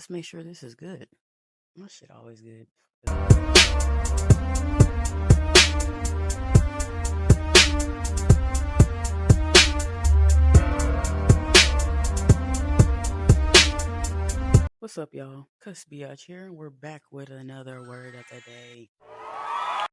Let's make sure this is good. My shit always good. What's up, y'all? CuspBeyotch here, and we're back with another word of the day.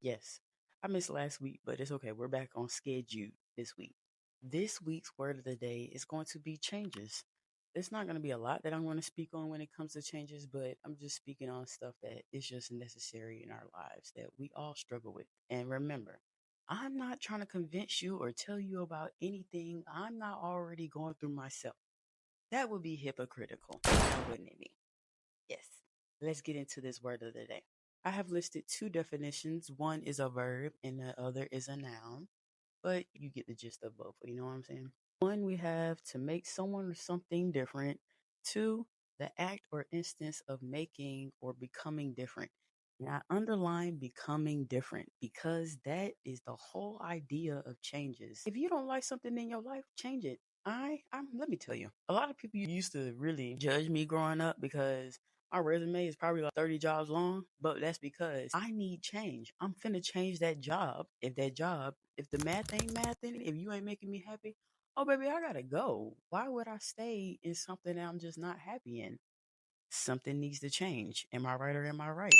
Yes, I missed last week, but it's okay. We're back on schedule this week. This week's word of the day is going to be changes. There's not going to be a lot that I'm going to speak on when it comes to changes, but I'm just speaking on stuff that is just necessary in our lives that we all struggle with. And remember, I'm not trying to convince you or tell you about anything I'm not already going through myself. That would be hypocritical, wouldn't it be? Yes. Let's get into this word of the day. I have listed two definitions. One is a verb and the other is a noun, but you get the gist of both. You know what I'm saying? One, we have to make someone or something different. Two, the act or instance of making or becoming different. And I underline becoming different because that is the whole idea of changes. If you don't like something in your life, change it. I'm let me tell you, a lot of people used to really judge me growing up because my resume is probably like 30 jobs long, but that's because I need change. I'm finna change that job. If the math ain't mathing, if you ain't making me happy, oh baby, I gotta go. Why would I stay in something that I'm just not happy in? Something needs to change. Am I right or am I right?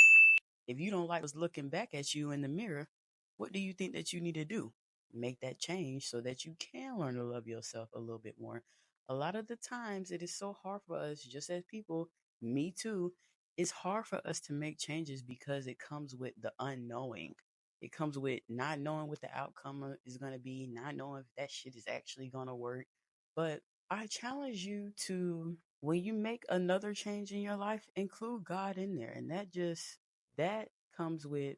If you don't like what's looking back at you in the mirror, what do you think that you need to do? Make that change so that you can learn to love yourself a little bit more. A lot of the times, it is so hard for us, just as people, me too, it's hard for us to make changes because it comes with the unknowing. It comes with not knowing what the outcome is going to be, not knowing if that shit is actually going to work. But I challenge you to, when you make another change in your life, include God in there. And that comes with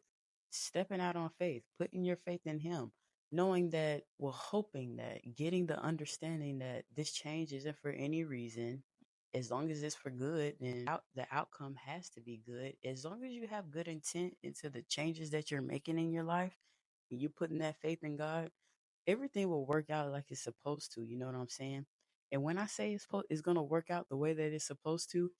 stepping out on faith, putting your faith in Him, knowing that, well, hoping that, getting the understanding that this change isn't for any reason. As long as it's for good, then the outcome has to be good. As long as you have good intent into the changes that you're making in your life, and you putting that faith in God, everything will work out like it's supposed to. You know what I'm saying? And when I say it's going to work out the way that it's supposed to,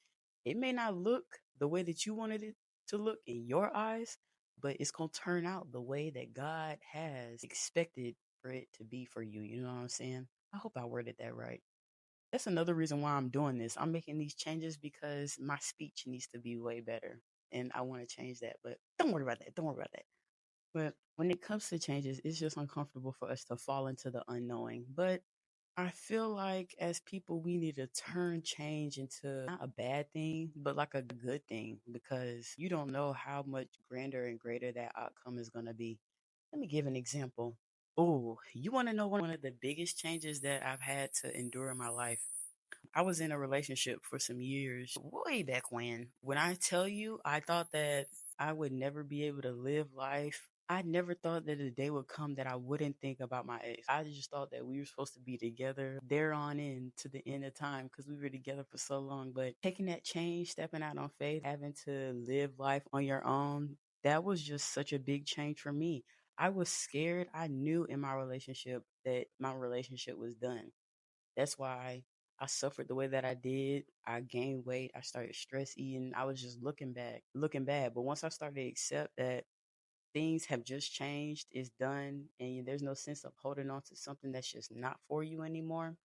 it may not look the way that you wanted it to look in your eyes, but it's going to turn out the way that God has expected for it to be for you. You know what I'm saying? I hope I worded that right. That's another reason why I'm doing this. I'm making these changes because my speech needs to be way better. And I want to change that. But don't worry about that. Don't worry about that. But when it comes to changes, it's just uncomfortable for us to fall into the unknowing. But I feel like as people, we need to turn change into not a bad thing, but like a good thing because you don't know how much grander and greater that outcome is going to be. Let me give an example. Oh, you want to know one of the biggest changes that I've had to endure in my life? I was in a relationship for some years, way back when I tell you, I thought that I would never be able to live life. I never thought that a day would come that I wouldn't think about my ex. I just thought that we were supposed to be together there on in to the end of time because we were together for so long. But taking that change, stepping out on faith, having to live life on your own, that was just such a big change for me. I was scared. I knew in my relationship that my relationship was done. That's why I suffered the way that I did. I gained weight. I started stress eating. I was just looking bad. But once I started to accept that things have just changed, it's done, and there's no sense of holding on to something that's just not for you anymore.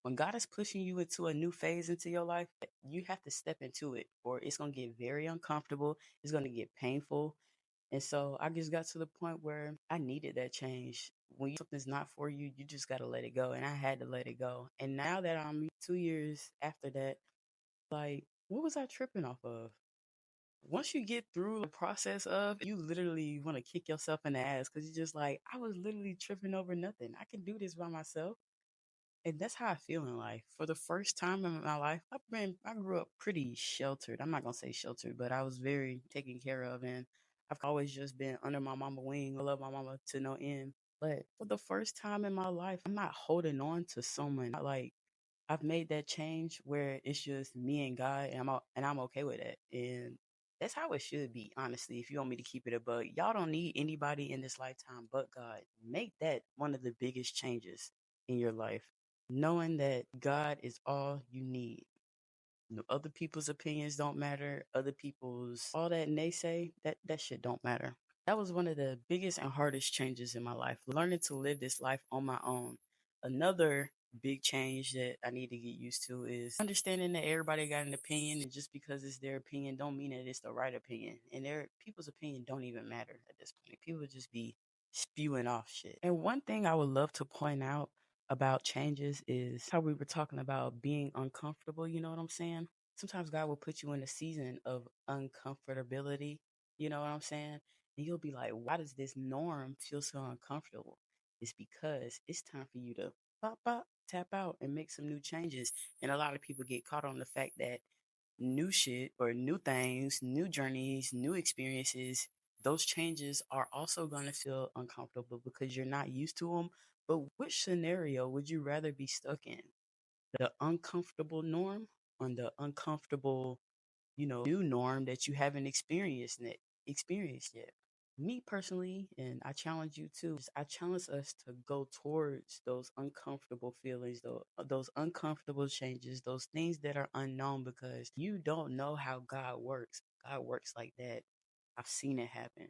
When God is pushing you into a new phase into your life, you have to step into it, or it's going to get very uncomfortable. It's going to get painful. And so I just got to the point where I needed that change. When something's not for you, you just got to let it go. And I had to let it go. And now that I'm 2 years after that, like, what was I tripping off of? Once you get through the process of, you literally want to kick yourself in the ass because you're just like, I was literally tripping over nothing. I can do this by myself. And that's how I feel in life. For the first time in my life, I grew up pretty sheltered. I'm not gonna say sheltered, but I was very taken care of, and I've always just been under my mama wing. I love my mama to no end. But for the first time in my life, I'm not holding on to someone. Like, I've made that change where it's just me and God, and I'm okay with it. And that's how it should be, honestly. If you want me to keep it a bug, y'all don't need anybody in this lifetime but God. Make that one of the biggest changes in your life, knowing that God is all you need. Other people's opinions don't matter. Other people's all that naysay, that shit don't matter. That was one of the biggest and hardest changes in my life. Learning to live this life on my own. Another big change that I need to get used to is understanding that everybody got an opinion, and just because it's their opinion don't mean that it's the right opinion. And their people's opinion don't even matter at this point. People just be spewing off shit. And one thing I would love to point out about changes is how we were talking about being uncomfortable, you know what I'm saying? Sometimes God will put you in a season of uncomfortability, you know what I'm saying? And you'll be like, why does this norm feel so uncomfortable? It's because it's time for you to pop, pop, tap out and make some new changes. And a lot of people get caught on the fact that new shit or new things, new journeys, new experiences, those changes are also going to feel uncomfortable because you're not used to them. But which scenario would you rather be stuck in? The uncomfortable norm on the uncomfortable, new norm that you haven't experienced yet. Me personally, and I challenge you too, I challenge us to go towards those uncomfortable feelings, those uncomfortable changes, those things that are unknown because you don't know how God works. God works like that. I've seen it happen.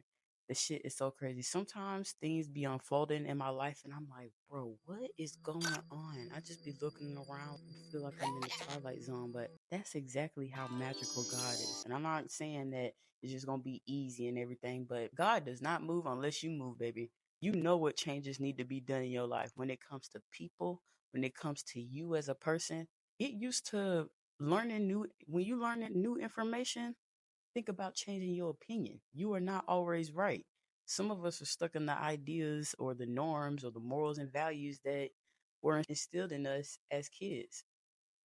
The shit is so crazy. Sometimes things be unfolding in my life, and I'm like, bro, what is going on? I just be looking around and feel like I'm in the twilight zone, but that's exactly how magical God is. And I'm not saying that it's just gonna be easy and everything, but God does not move unless you move, baby. You know what changes need to be done in your life when it comes to people, when it comes to you as a person. Get used to learning new when you learn new information. Think about changing your opinion. You are not always right. Some of us are stuck in the ideas or the norms or the morals and values that were instilled in us as kids.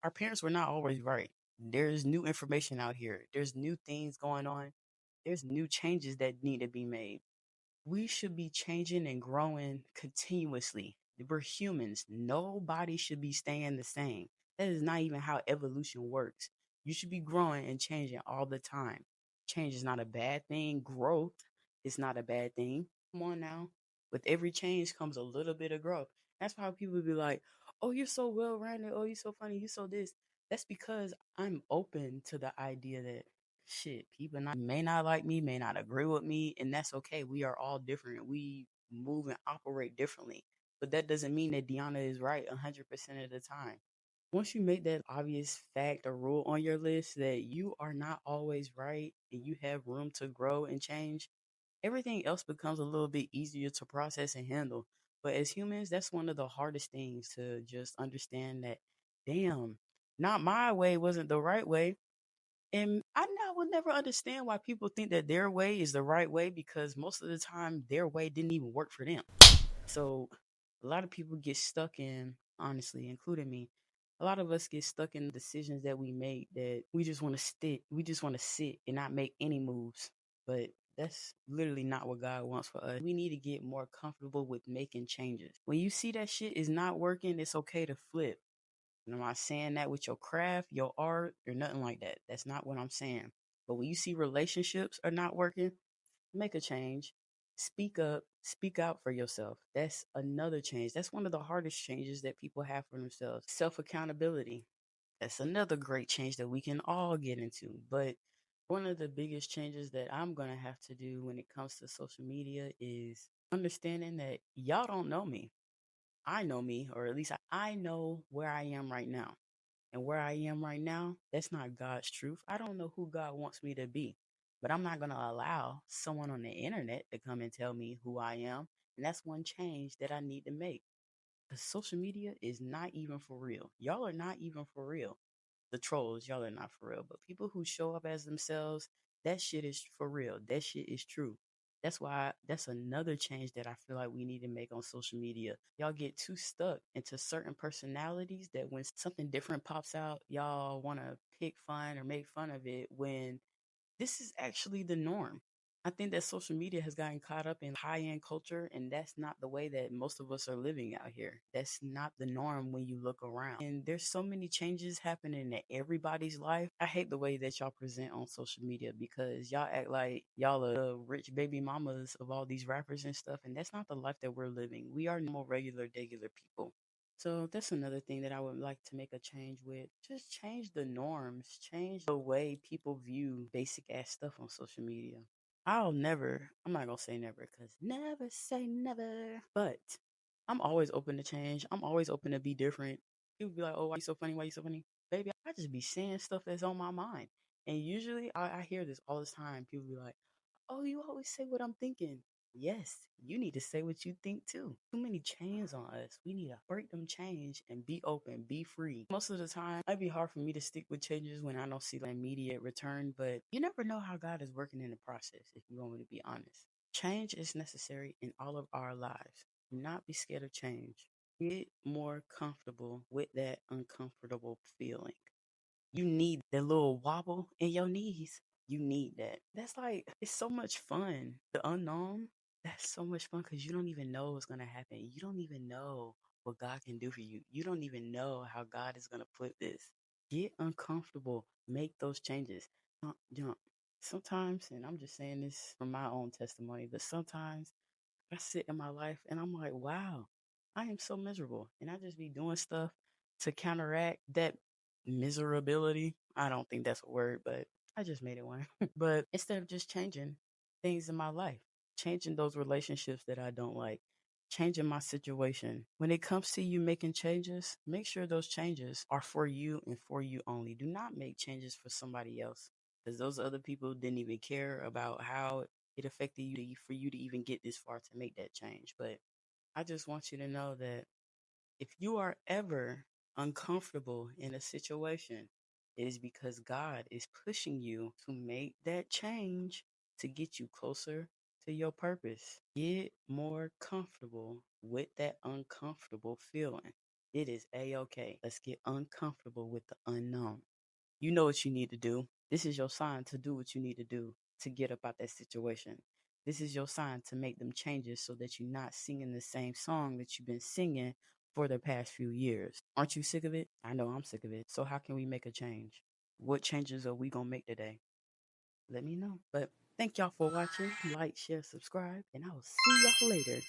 Our parents were not always right. There's new information out here. There's new things going on. There's new changes that need to be made. We should be changing and growing continuously. We're humans. Nobody should be staying the same. That is not even how evolution works. You should be growing and changing all the time. Change is not a bad thing. Growth is not a bad thing. Come on now. With every change comes a little bit of growth. That's why people be like, oh, you're so well rounded. Oh, you're so funny. You so this. That's because I'm open to the idea that shit, people may not like me, may not agree with me, and that's okay. We are all different. We move and operate differently. But that doesn't mean that Deanna is right 100% of the time. Once you make that obvious fact or rule on your list that you are not always right and you have room to grow and change, everything else becomes a little bit easier to process and handle. But as humans, that's one of the hardest things to just understand that, damn, not my way wasn't the right way. And I will never understand why people think that their way is the right way because most of the time their way didn't even work for them. So a lot of people get stuck in, honestly, including me, a lot of us get stuck in decisions that we make that we just want to stick, we just want to sit and not make any moves. But that's literally not what God wants for us. We need to get more comfortable with making changes. When you see that shit is not working, it's okay to flip. And I'm not saying that with your craft, your art, or nothing like that. That's not what I'm saying. But when you see relationships are not working, make a change. Speak up, speak out for yourself. That's another change. That's one of the hardest changes that people have for themselves. Self accountability. That's another great change that we can all get into. But one of the biggest changes that I'm going to have to do when it comes to social media is understanding that y'all don't know me. I know me, or at least I know where I am right now. And where I am right now, that's not God's truth. I don't know who God wants me to be, but I'm not going to allow someone on the internet to come and tell me who I am. And that's one change that I need to make. Because social media is not even for real. Y'all are not even for real. The trolls, y'all are not for real. But people who show up as themselves, that shit is for real. That shit is true. That's why that's another change that I feel like we need to make on social media. Y'all get too stuck into certain personalities that when something different pops out, y'all want to pick fun or make fun of it when this is actually the norm. I think that social media has gotten caught up in high end culture, and that's not the way that most of us are living out here. That's not the norm when you look around. And there's so many changes happening in everybody's life. I hate the way that y'all present on social media because y'all act like y'all are the rich baby mamas of all these rappers and stuff, and that's not the life that we're living. We are normal, regular, degular people. So that's another thing that I would like to make a change with. Just change the norms, change the way people view basic ass stuff on social media. I'm not gonna say never because never say never, but I'm always open to change. I'm always open to be different. People be like, oh, why you so funny? Why you so funny? Baby, I just be saying stuff that's on my mind. And usually I hear this all the time. People be like, oh, you always say what I'm thinking. Yes, you need to say what you think too. Too many chains on us. We need to break them chains and be open, be free. Most of the time, it'd be hard for me to stick with changes when I don't see like immediate return, but you never know how God is working in the process, if you want me to be honest. Change is necessary in all of our lives. Do not be scared of change. Get more comfortable with that uncomfortable feeling. You need that little wobble in your knees. You need that. That's like, it's so much fun. The unknown, that's so much fun because you don't even know what's going to happen. You don't even know what God can do for you. You don't even know how God is going to put this. Get uncomfortable. Make those changes. Jump. Sometimes, and I'm just saying this from my own testimony, but sometimes I sit in my life and I'm like, wow, I am so miserable. And I just be doing stuff to counteract that miserability. I don't think that's a word, but I just made it one. But instead of just changing things in my life, changing those relationships that I don't like, changing my situation. When it comes to you making changes, make sure those changes are for you and for you only. Do not make changes for somebody else because those other people didn't even care about how it affected you for you to even get this far to make that change. But I just want you to know that if you are ever uncomfortable in a situation, it is because God is pushing you to make that change to get you closer to your purpose. Get more comfortable with that uncomfortable feeling. It is a-okay. Let's get uncomfortable with the unknown. You know what you need to do. This is your sign to do what you need to do to get up out that situation. This is your sign to make them changes so that you're not singing the same song that you've been singing for the past few years. Aren't you sick of it? I know I'm sick of it. So how can we make a change? What changes are we going to make today? Let me know. But thank y'all for watching. Like, share, subscribe, and I will see y'all later.